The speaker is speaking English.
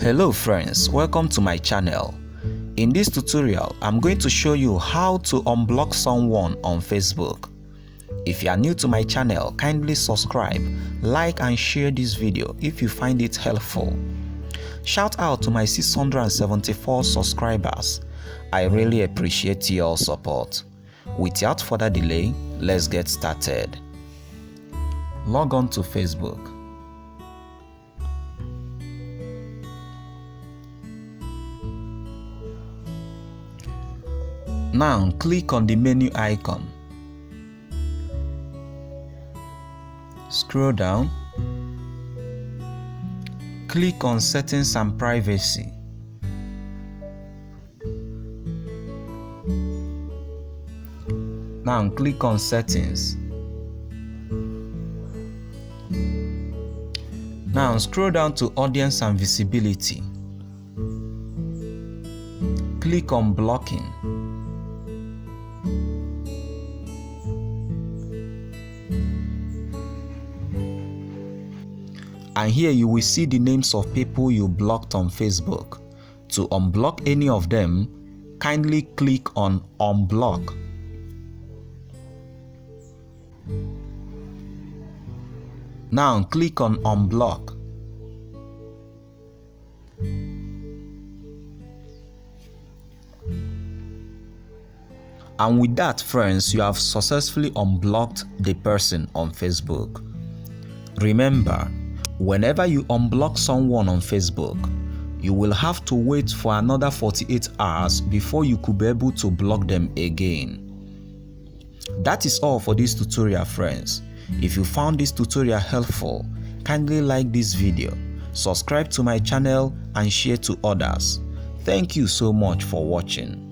Hello friends, welcome to my channel. In this tutorial, I'm going to show you how to unblock someone on Facebook. If you are new to my channel, kindly subscribe, like and share this video if you find it helpful. Shout out to my 674 subscribers. I really appreciate your support. Without further delay, let's get started. Log on to Facebook. Now click on the menu icon. Scroll down. Click on Settings and Privacy. Now click on Settings. Now scroll down to Audience and Visibility. Click on Blocking. And here you will see the names of people you blocked on Facebook. To unblock any of them, kindly click on Unblock. Now click on Unblock. And with that, friends, you have successfully unblocked the person on Facebook. Remember, whenever you unblock someone on Facebook, you will have to wait for another 48 hours before you could be able to block them again. That is all for this tutorial, friends. If you found this tutorial helpful, kindly like this video, subscribe to my channel and share to others. Thank you so much for watching.